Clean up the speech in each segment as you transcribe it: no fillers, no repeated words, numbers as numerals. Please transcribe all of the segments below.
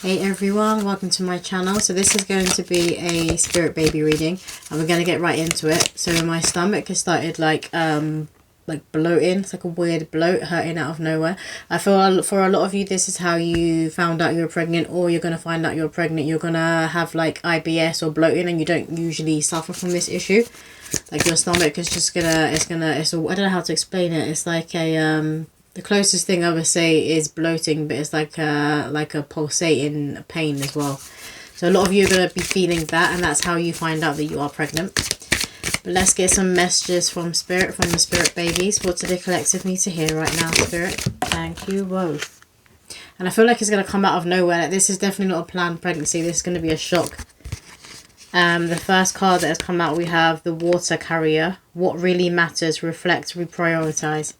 Hey everyone, welcome to my channel. So this is going to be a spirit baby reading and we're going to get right into it. So my stomach has started like bloating. It's like a weird bloat hurting out of nowhere. I feel for a lot of you this is how you found out you're pregnant, or you're going to find out you're pregnant. You're going to have like IBS or bloating and you don't usually suffer from this issue. Like your stomach is just I don't know how to explain it. It's like a the closest thing I would say is bloating, but it's like a pulsating pain as well. So a lot of you are going to be feeling that, and that's how you find out that you are pregnant. But let's get some messages from Spirit, from the Spirit babies. What do the collective need to hear right now, Spirit? Thank you. Whoa. And I feel like it's going to come out of nowhere. Like, this is definitely not a planned pregnancy. This is going to be a shock. The first card that has come out, we have the Water Carrier. What really matters, reflect, reprioritize.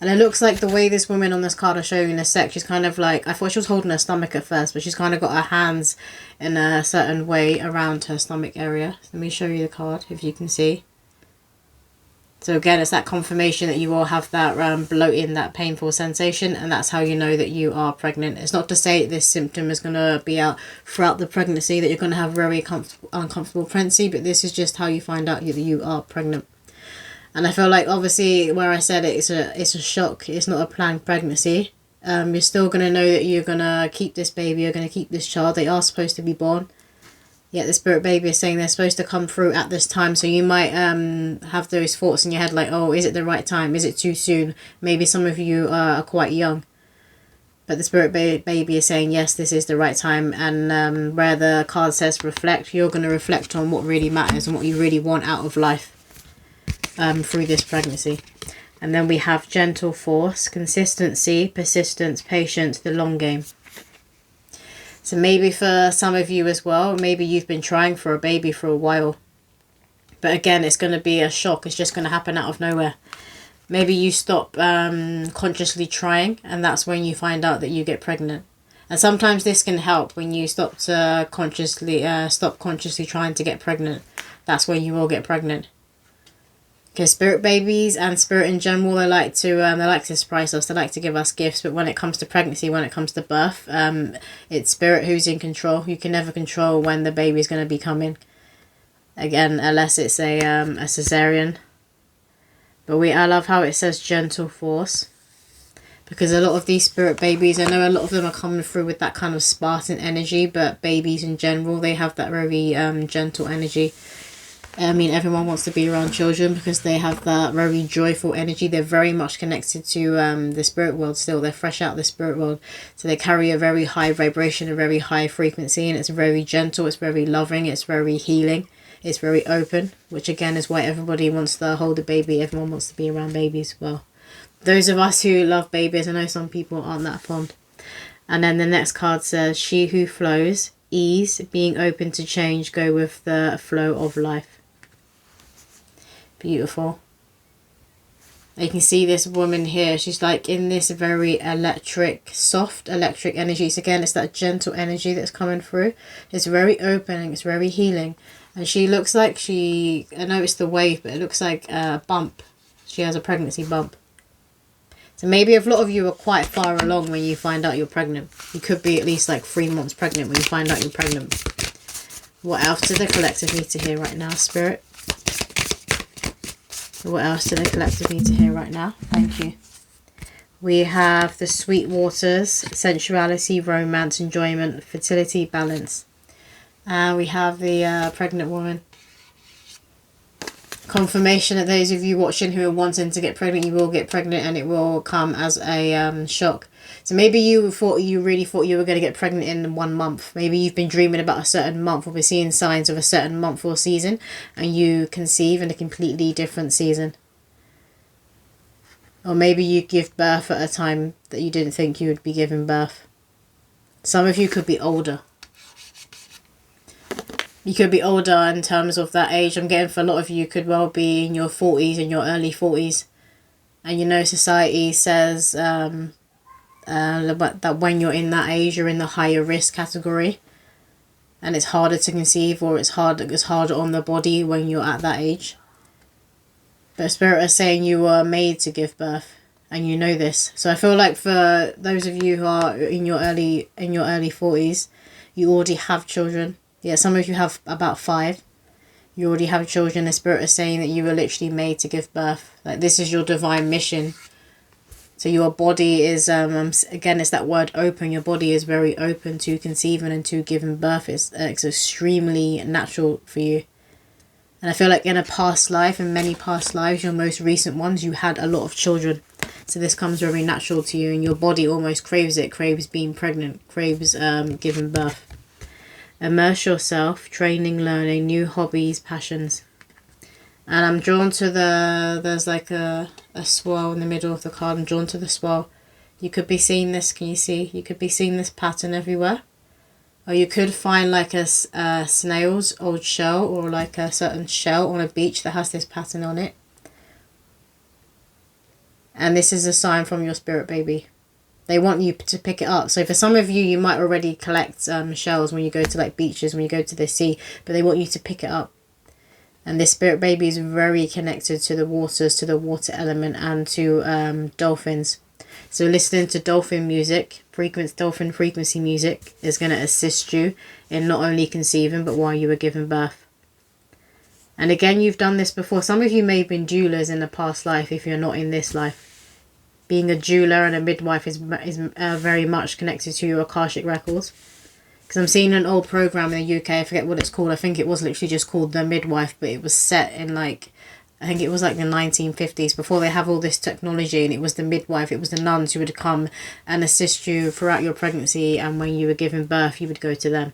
And it looks like the way this woman on this card I'll show you in a sec, she's kind of like, I thought she was holding her stomach at first, but she's kind of got her hands in a certain way around her stomach area. Let me show you the card if you can see. So again, it's that confirmation that you all have that bloating, that painful sensation, and that's how you know that you are pregnant. It's not to say this symptom is going to be out throughout the pregnancy, that you're going to have very uncomfortable pregnancy, but this is just how you find out that you are pregnant. And I feel like, obviously, where I said it's a shock, it's not a planned pregnancy. You're still going to know that you're going to keep this baby, you're going to keep this child. They are supposed to be born. Yet the spirit baby is saying they're supposed to come through at this time. So you might have those thoughts in your head like, oh, is it the right time? Is it too soon? Maybe some of you are quite young. But the spirit baby is saying, yes, this is the right time. And where the card says reflect, you're going to reflect on what really matters and what you really want out of life. Through this pregnancy. And then we have gentle force, consistency, persistence, patience, the long game. So maybe for some of you as well, maybe you've been trying for a baby for a while, but again it's going to be a shock. It's just going to happen out of nowhere. Maybe you stop consciously trying, and that's when you find out that you get pregnant. And sometimes this can help when you stop consciously trying to get pregnant. That's when you will get pregnant. Because spirit babies and spirit in general, they like to surprise us. They like to give us gifts. But when it comes to pregnancy, when it comes to birth, it's spirit who's in control. You can never control when the baby is going to be coming. Again, unless it's a cesarean. But I love how it says gentle force. Because a lot of these spirit babies, I know a lot of them are coming through with that kind of Spartan energy. But babies in general, they have that very gentle energy. I mean, everyone wants to be around children because they have that very joyful energy. They're very much connected to the spirit world still. They're fresh out of the spirit world. So they carry a very high vibration, a very high frequency, and it's very gentle, it's very loving, it's very healing, it's very open, which again is why everybody wants to hold a baby. Everyone wants to be around babies. Well, those of us who love babies, I know some people aren't that fond. And then the next card says, she who flows, ease, being open to change, go with the flow of life. Beautiful. You can see this woman here. She's like in this very soft electric energy. So again, it's that gentle energy that's coming through. It's very open and it's very healing. And she looks like I know it's the wave, but it looks like a bump. She has a pregnancy bump. So maybe a lot of you are quite far along when you find out you're pregnant. You could be at least like 3 months pregnant when you find out you're pregnant. What else do the collective need to hear right now, Spirit? What else do the collective need to hear right now? Thank you. We have the sweet waters, sensuality, romance, enjoyment, fertility, balance. We have the pregnant woman. Confirmation that those of you watching who are wanting to get pregnant, you will get pregnant and it will come as a shock. So maybe you really thought you were going to get pregnant in 1 month. Maybe you've been dreaming about a certain month or been seeing signs of a certain month or season, and you conceive in a completely different season. Or maybe you give birth at a time that you didn't think you would be giving birth. Some of you could be older. You could be older in terms of that age. I'm getting for a lot of you could well be in your 40s, in your early 40s. And you know society says that when you're in that age, you're in the higher risk category. And it's harder to conceive, or it's harder on the body when you're at that age. But Spirit is saying you were made to give birth. and you know this. So I feel like for those of you who are in your early 40s, you already have children. Yeah, some of you have about 5. You already have children. The Spirit is saying that you were literally made to give birth. Like, this is your divine mission. So your body is, again, it's that word open. Your body is very open to conceiving and to giving birth. It's extremely natural for you. And I feel like in a past life, in many past lives, your most recent ones, you had a lot of children. So this comes very natural to you, and your body almost craves it, craves being pregnant, craves giving birth. Immerse yourself, training, learning, new hobbies, passions. And I'm drawn to there's like a swirl in the middle of the card. I'm drawn to the swirl. You could be seeing this, can you see? You could be seeing this pattern everywhere. Or you could find like a snail's old shell, or like a certain shell on a beach that has this pattern on it. And this is a sign from your spirit baby. They want you to pick it up. So for some of you, you might already collect shells when you go to like beaches, when you go to the sea, but they want you to pick it up. And this spirit baby is very connected to the waters, to the water element, and to dolphins. So listening to dolphin music, dolphin frequency music, is going to assist you in not only conceiving, but while you were giving birth. And again, you've done this before. Some of you may have been doulas in a past life if you're not in this life. Being a doula and a midwife is very much connected to your Akashic records. Because I'm seeing an old program in the UK, I forget what it's called. I think it was literally just called The Midwife, but it was set in like, I think it was like the 1950s, before they have all this technology, and it was the midwife, it was the nuns who would come and assist you throughout your pregnancy, and when you were giving birth, you would go to them.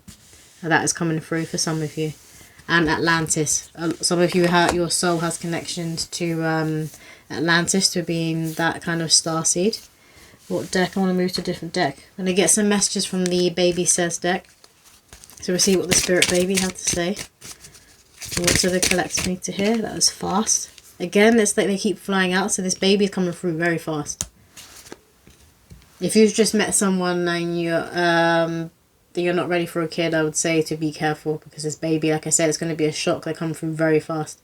And that is coming through for some of you. And Atlantis. Some of you, your soul has connections to Atlantis, to being that kind of starseed. What deck? I want to move to a different deck. I'm going to get some messages from the Baby Says deck. So we'll see what the Spirit Baby had to say. What do the collectors need to hear? That was fast. Again, it's like they keep flying out, so this baby is coming through very fast. If you've just met someone and you're not ready for a kid, I would say to be careful, because this baby, like I said, it's going to be a shock. They come through very fast.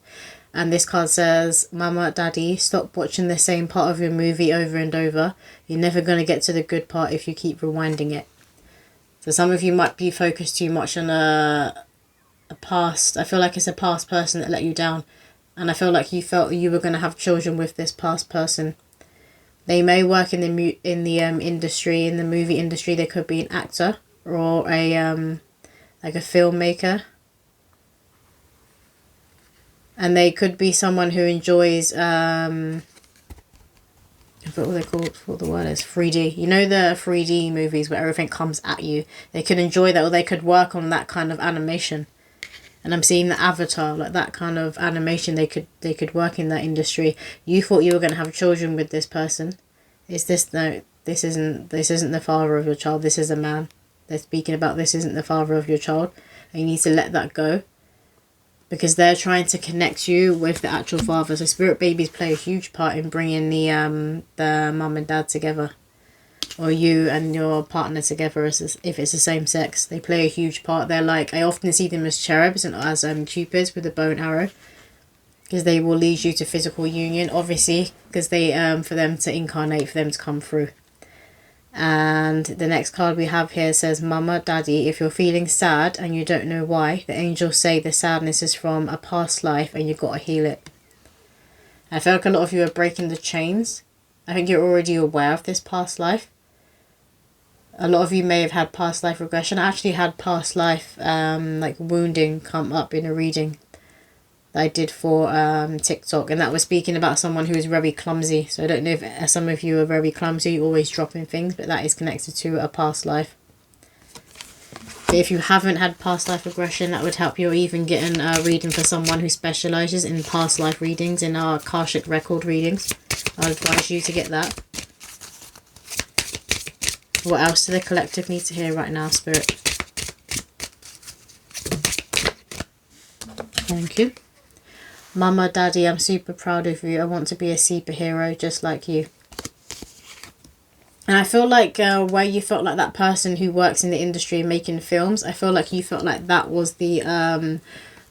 And this card says, Mama, Daddy, stop watching the same part of your movie over and over. You're never going to get to the good part if you keep rewinding it. So some of you might be focused too much on a past. I feel like it's a past person that let you down. And I feel like you felt you were going to have children with this past person. They may work in the industry, in the movie industry. They could be an actor or a like a filmmaker. And they could be someone who enjoys, I forgot what they call what the word is, 3D. You know the 3D movies where everything comes at you? They could enjoy that, or they could work on that kind of animation. And I'm seeing the Avatar, like that kind of animation, they could work in that industry. You thought you were going to have children with this person. Is this, no, this isn't the father of your child. This is a man. They're speaking about this isn't the father of your child. And you need to let that go. Because they're trying to connect you with the actual father. So spirit babies play a huge part in bringing the mum and dad together. Or you and your partner together, if it's the same sex. They play a huge part. They're like, I often see them as cherubs and as cupids with a bow and arrow. Because they will lead you to physical union, obviously. Because they for them to incarnate, for them to come through. And the next card we have here says, Mama, Daddy, if you're feeling sad and you don't know why, the angels say the sadness is from a past life and you've got to heal it. I feel like a lot of you are breaking the chains. I think you're already aware of this past life. A lot of you may have had past life regression. I actually had past life like wounding come up in a reading that I did for TikTok, and that was speaking about someone who is very clumsy. So I don't know if some of you are very clumsy, always dropping things, but that is connected to a past life. But if you haven't had past life regression, that would help you, or even getting a reading for someone who specialises in past life readings, in our Akashic record readings. I'd advise you to get that. What else do the collective need to hear right now, Spirit? Thank you. Mama, Daddy, I'm super proud of you. I want to be a superhero just like you. And I feel like where you felt like that person who works in the industry making films, I feel like you felt like that was the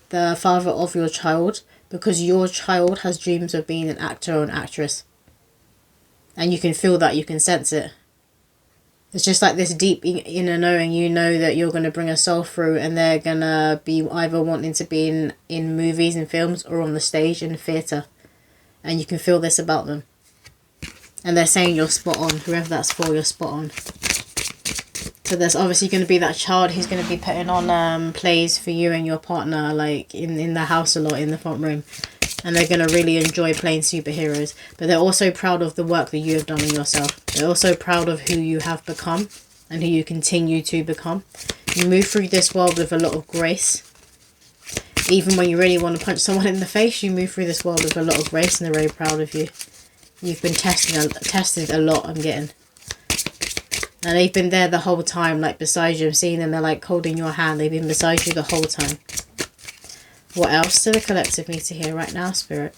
father of your child, because your child has dreams of being an actor or an actress. And you can feel that, you can sense it. It's just like this deep inner knowing. You know that you're going to bring a soul through, and they're going to be either wanting to be in movies and films or on the stage in the theatre. And you can feel this about them. And they're saying you're spot on. Whoever that's for, you're spot on. So there's obviously going to be that child who's going to be putting on plays for you and your partner, like in the house a lot, in the front room. And they're going to really enjoy playing superheroes. But they're also proud of the work that you have done on yourself. They're also proud of who you have become and who you continue to become. You move through this world with a lot of grace. Even when you really want to punch someone in the face, you move through this world with a lot of grace, and they're very proud of you. You've been tested a lot, I'm getting. And they've been there the whole time, like beside you. I'm seeing them, they're like holding your hand. They've been beside you the whole time. What else do the collective need to hear right now, Spirit?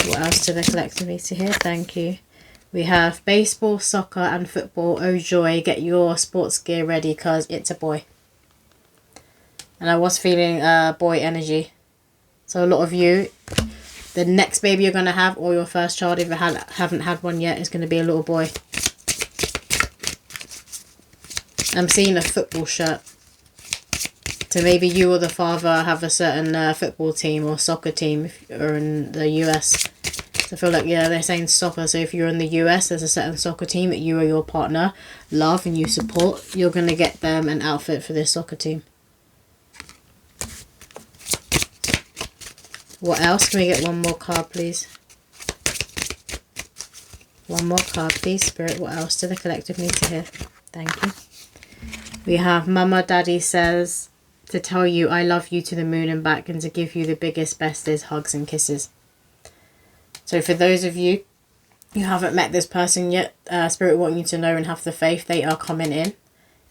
What else do the collective need to hear? Thank you. We have baseball, soccer and football. Oh joy, get your sports gear ready because it's a boy. And I was feeling boy energy. So a lot of you, the next baby you're going to have, or your first child if you haven't had one yet, is going to be a little boy. I'm seeing a football shirt. So maybe you or the father have a certain football team or soccer team if you're in the US. So I feel like, yeah, they're saying soccer. So if you're in the US, there's a certain soccer team that you or your partner love and you support. You're going to get them an outfit for this soccer team. What else? Can we get one more card, please? One more card, please, Spirit. What else do the collective need to hear? Thank you. We have Mama Daddy says to tell you I love you to the moon and back, and to give you the biggest, bestest hugs and kisses. So for those of you who haven't met this person yet, Spirit want you to know and have the faith they are coming in.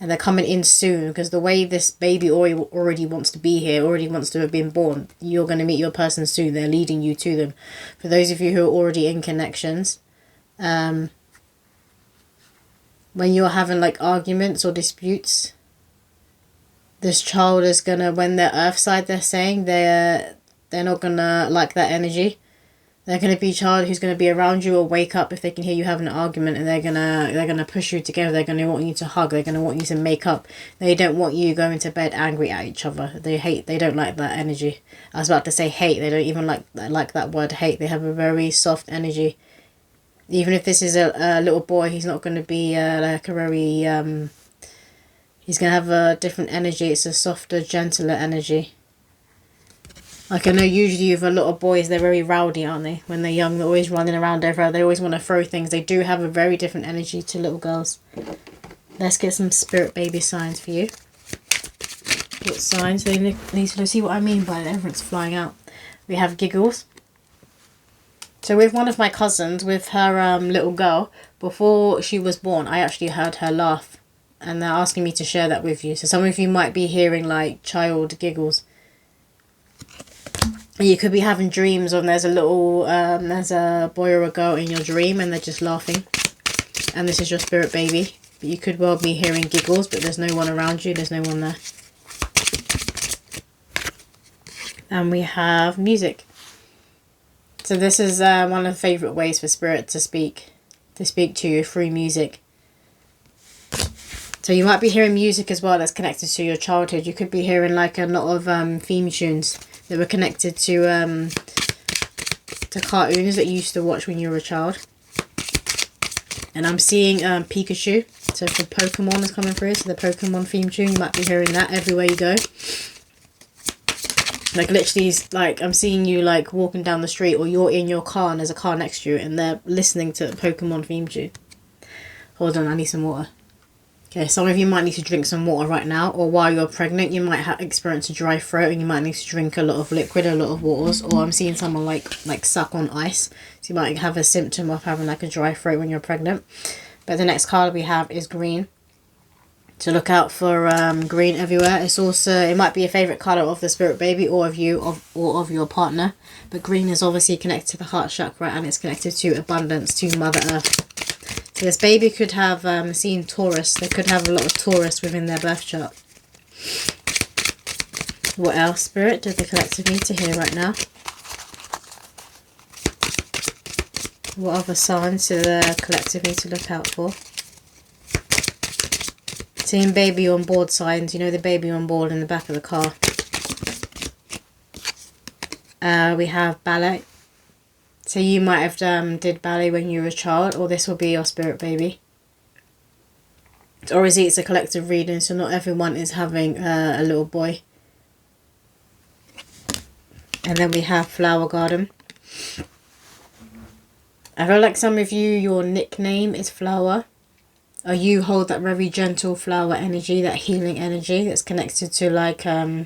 And they're coming in soon, because the way this baby already wants to be here, already wants to have been born, you're going to meet your person soon. They're leading you to them. For those of you who are already in connections, when you're having like arguments or disputes, this child is going to, when they're earth side, they're saying they're not going to like that energy. They're going to be a child who's going to be around you or wake up if they can hear you having an argument, and they're going to push you together. They're going to want you to hug. They're going to want you to make up. They don't want you going to bed angry at each other. They don't like that energy. I was about to say hate. They don't even like that word hate. They have a very soft energy. Even if this is a little boy, he's not going to be like a very... he's going to have a different energy. It's a softer, gentler energy. Like, I know usually with a lot of boys, they're very rowdy, aren't they? When they're young, they're always running around everywhere. They always want to throw things. They do have a very different energy to little girls. Let's get some spirit baby signs for you. What signs? They need to see what I mean by that. Everyone's flying out. We have giggles. So with one of my cousins, with her little girl, before she was born, I actually heard her laugh. And they're asking me to share that with you. So some of you might be hearing like child giggles. You could be having dreams of there's a boy or a girl in your dream and they're just laughing. And this is your spirit baby. But you could well be hearing giggles, but there's no one around you. There's no one there. And we have music. So this is one of the favourite ways for spirit to speak to you, through music. So you might be hearing music as well that's connected to your childhood. You could be hearing like a lot of theme tunes that were connected to cartoons that you used to watch when you were a child. And I'm seeing Pikachu. So for Pokemon is coming through. So the Pokemon theme tune, you might be hearing that everywhere you go. Like literally, like I'm seeing you like walking down the street, or you're in your car and there's a car next to you and they're listening to the Pokemon theme tune. Hold on, I need some water. Okay, some of you might need to drink some water right now, or while you're pregnant you might experience a dry throat and you might need to drink a lot of liquid, a lot of waters, or I'm seeing someone like suck on ice. So you might have a symptom of having like a dry throat when you're pregnant. But the next card we have is green. So look out for green everywhere. It's also, it might be a favourite colour of the spirit baby or of you or of your partner. But green is obviously connected to the heart chakra and it's connected to abundance, to Mother Earth. So this baby could have seen Taurus. They could have a lot of Taurus within their birth chart. What else, Spirit, does the collective need to hear right now? What other signs do the collective need to look out for? Seeing baby on board signs. You know, the baby on board in the back of the car. We have ballet. So you might have did ballet when you were a child, or this will be your spirit baby. Or is it's a collective reading, so not everyone is having a little boy. And then we have flower garden. I feel like some of you, your nickname is flower. Or you hold that very gentle flower energy, that healing energy that's connected to like, you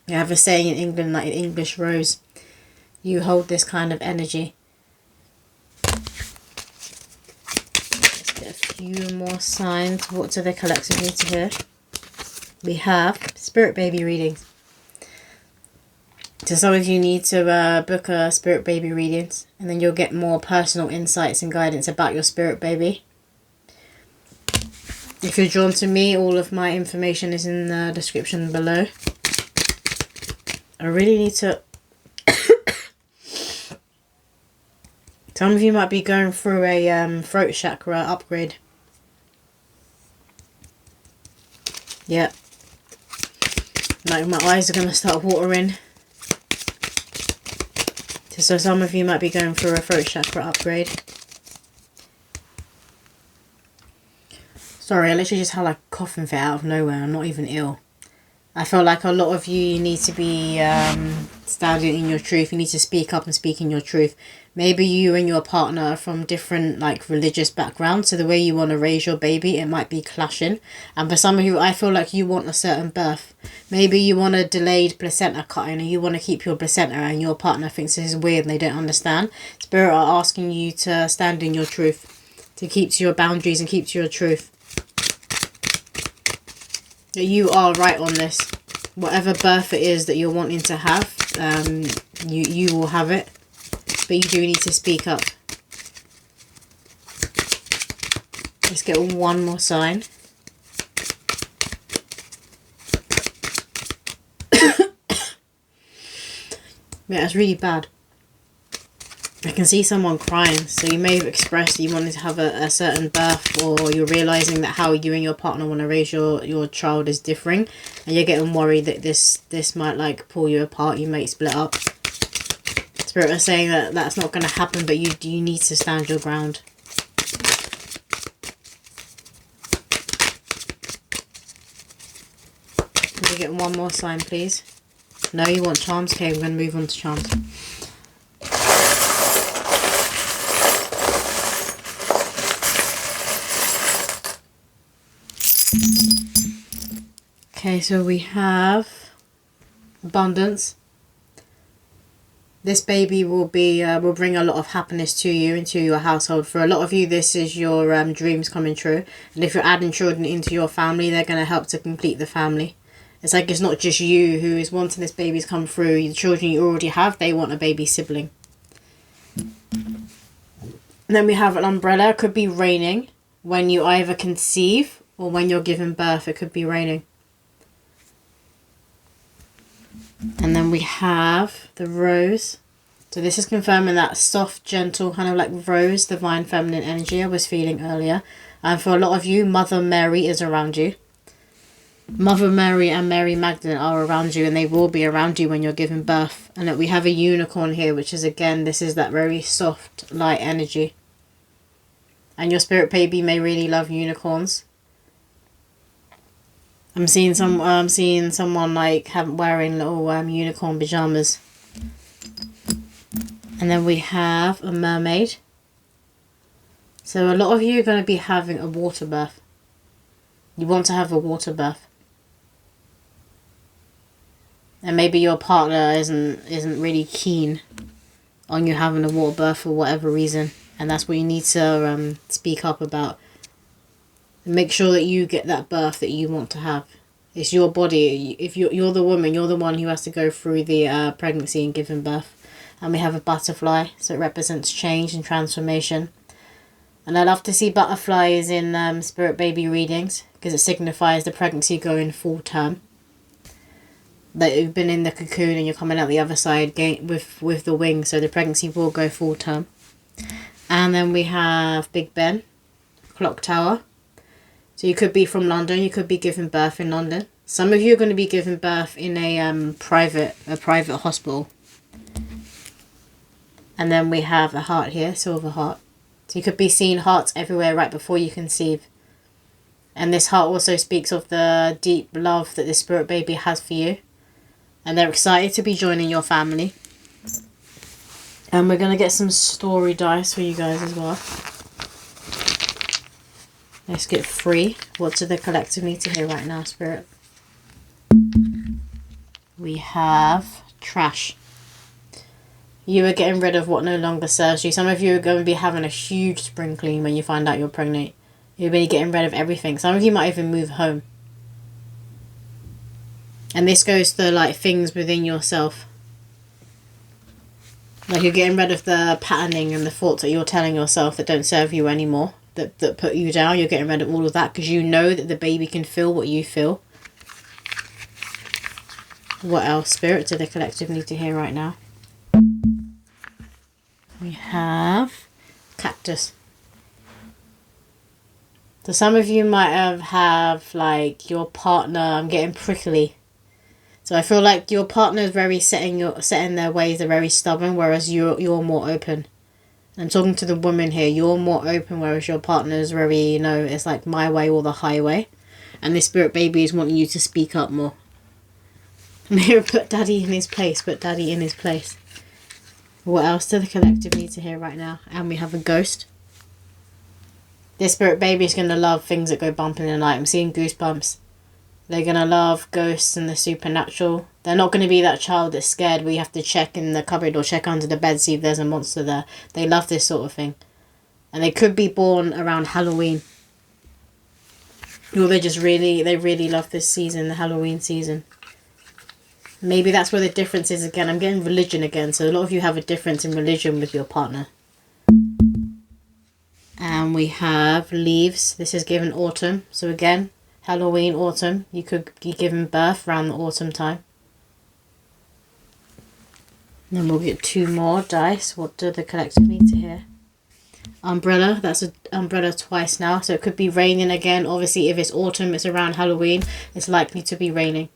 have a saying in England, like an English rose. You hold this kind of energy. Let's get a few more signs. What do the collective need to hear? We have spirit baby readings. So some of you need to book a spirit baby readings, and then you'll get more personal insights and guidance about your spirit baby. If you're drawn to me, all of my information is in the description below. I really need to... Some of you might be going through a throat chakra upgrade. Yeah. Like my eyes are going to start watering. So some of you might be going through a throat chakra upgrade. Sorry, I literally just had like a coughing fit out of nowhere. I'm not even ill. I feel like a lot of you need to be standing in your truth. You need to speak up and speak in your truth. Maybe you and your partner are from different like religious backgrounds. So the way you want to raise your baby, it might be clashing. And for some of you, I feel like you want a certain birth. Maybe you want a delayed placenta cutting, and you want to keep your placenta, and your partner thinks this is weird and they don't understand. Spirit are asking you to stand in your truth. To keep to your boundaries and keep to your truth. You are right on this. Whatever birth it is that you're wanting to have, you will have it. But you do need to speak up. Let's get one more sign. Yeah, that's really bad. I can see someone crying, so you may have expressed that you wanted to have a certain birth, or you're realising that how you and your partner want to raise your child is differing, and you're getting worried that this might like pull you apart, you might split up. Spirit are saying that that's not going to happen, but you need to stand your ground. Can we get one more sign, please? No, you want charms? Okay, we're going to move on to charms. Okay, so we have abundance. This baby will bring a lot of happiness to you, into your household. For a lot of you, this is your dreams coming true. And if you're adding children into your family, they're going to help to complete the family. It's like it's not just you who is wanting this baby to come through. The children you already have, they want a baby sibling. And then we have an umbrella. It could be raining when you either conceive or when you're giving birth. It could be raining. And then we have the rose. So this is confirming that soft, gentle, kind of like rose, divine feminine energy I was feeling earlier. And for a lot of you, Mother Mary is around you. Mother Mary and Mary Magdalene are around you, and they will be around you when you're giving birth. And that we have a unicorn here, which is, again, this is that very soft, light energy. And your spirit baby may really love unicorns. I'm seeing someone like wearing little unicorn pajamas. And then we have a mermaid. So a lot of you are going to be having a water birth. You want to have a water birth. And maybe your partner isn't really keen on you having a water birth for whatever reason. And that's what you need to speak up about. Make sure that you get that birth that you want to have. It's your body. If you're the woman, you're the one who has to go through the pregnancy and giving birth. And we have a butterfly, so it represents change and transformation. And I love to see butterflies in spirit baby readings, because it signifies the pregnancy going full term. That you've been in the cocoon and you're coming out the other side with the wings, so the pregnancy will go full term. And then we have Big Ben, Clock Tower. So you could be from London, you could be giving birth in London. Some of you are going to be giving birth in a private hospital. And then we have a heart here, silver heart. So you could be seeing hearts everywhere right before you conceive. And this heart also speaks of the deep love that the spirit baby has for you. And they're excited to be joining your family. And we're going to get some story dice for you guys as well. Let's get 3. What do the collective need to hear right now, Spirit? We have trash. You are getting rid of what no longer serves you. Some of you are going to be having a huge spring clean when you find out you're pregnant. You're going to be getting rid of everything. Some of you might even move home. And this goes to like things within yourself. Like you're getting rid of the patterning and the thoughts that you're telling yourself that don't serve you anymore. That put you down. You're getting rid of all of that because you know that the baby can feel what you feel. What else, Spirit, do the collective need to hear right now? We have cactus. So some of you might have like your partner, I'm getting prickly. So I feel like your partner is very set in their ways, they're very stubborn, whereas you're more open. I'm talking to the woman here, you're more open, whereas your partner is very, you know, it's like my way or the highway. And this spirit baby is wanting you to speak up more. Here, put daddy in his place, put daddy in his place. What else do the collective need to hear right now? And we have a ghost. This spirit baby is going to love things that go bump in the night. I'm seeing goosebumps. They're going to love ghosts and the supernatural. They're not going to be that child that's scared where you have to check in the cupboard or check under the bed, see if there's a monster there. They love this sort of thing. And they could be born around Halloween. Or they really love this season, the Halloween season. Maybe that's where the difference is again. I'm getting religion again. So a lot of you have a difference in religion with your partner. And we have leaves. This is given autumn. So again, Halloween, autumn. You could be giving birth around the autumn time. Then we'll get 2 more dice. What do the collective need to hear? Umbrella. That's an umbrella twice now. So it could be raining again. Obviously, if it's autumn, it's around Halloween. It's likely to be raining.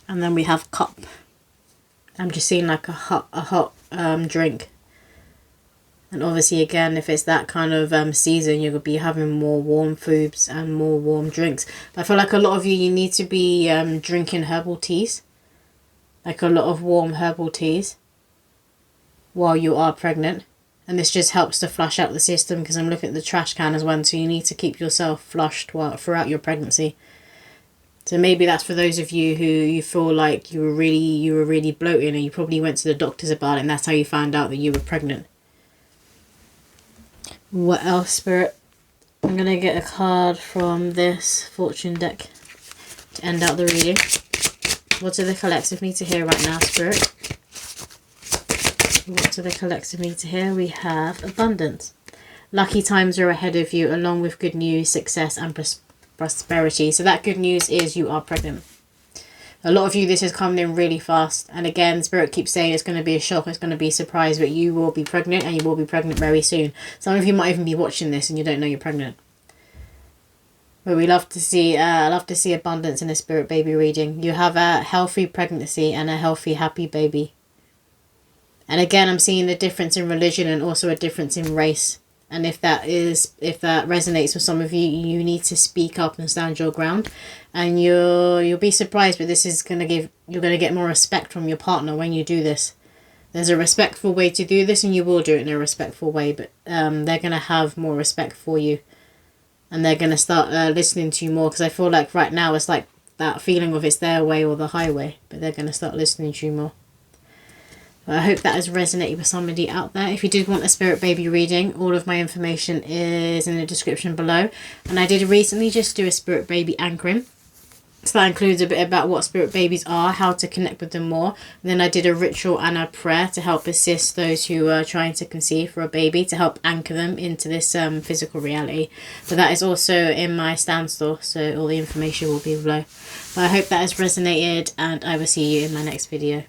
And then we have cup. I'm just seeing like a hot drink. And obviously again, if it's that kind of season, you're going to be having more warm foods and more warm drinks. But I feel like a lot of you need to be drinking herbal teas. Like a lot of warm herbal teas. While you are pregnant. And this just helps to flush out the system because I'm looking at the trash can as well. So you need to keep yourself flushed throughout your pregnancy. So maybe that's for those of you who you feel like you were really bloating and you probably went to the doctors about it and that's how you found out that you were pregnant. What else, Spirit? I'm going to get a card from this fortune deck to end out the reading. What do the collective need to hear right now, Spirit? What do the collective need to hear? We have abundance. Lucky times are ahead of you along with good news, success and prosperity. So that good news is you are pregnant. A lot of you, this is coming in really fast. And again, Spirit keeps saying it's going to be a shock. It's going to be a surprise. But you will be pregnant and you will be pregnant very soon. Some of you might even be watching this and you don't know you're pregnant. But we love to see abundance in a spirit baby reading. You have a healthy pregnancy and a healthy, happy baby. And again, I'm seeing a difference in religion and also a difference in race. And if that resonates with some of you, you need to speak up and stand your ground. And you'll be surprised, but this is you're gonna get more respect from your partner when you do this. There's a respectful way to do this, and you will do it in a respectful way. But they're gonna have more respect for you, and they're gonna start listening to you more. Because I feel like right now it's like that feeling of it's their way or the highway, but they're gonna start listening to you more. I hope that has resonated with somebody out there. If you did want a spirit baby reading, all of my information is in the description below. And I did recently just do a spirit baby anchoring. So that includes a bit about what spirit babies are, how to connect with them more. And then I did a ritual and a prayer to help assist those who are trying to conceive for a baby, to help anchor them into this physical reality. But that is also in my stand store, so all the information will be below. But I hope that has resonated, and I will see you in my next video.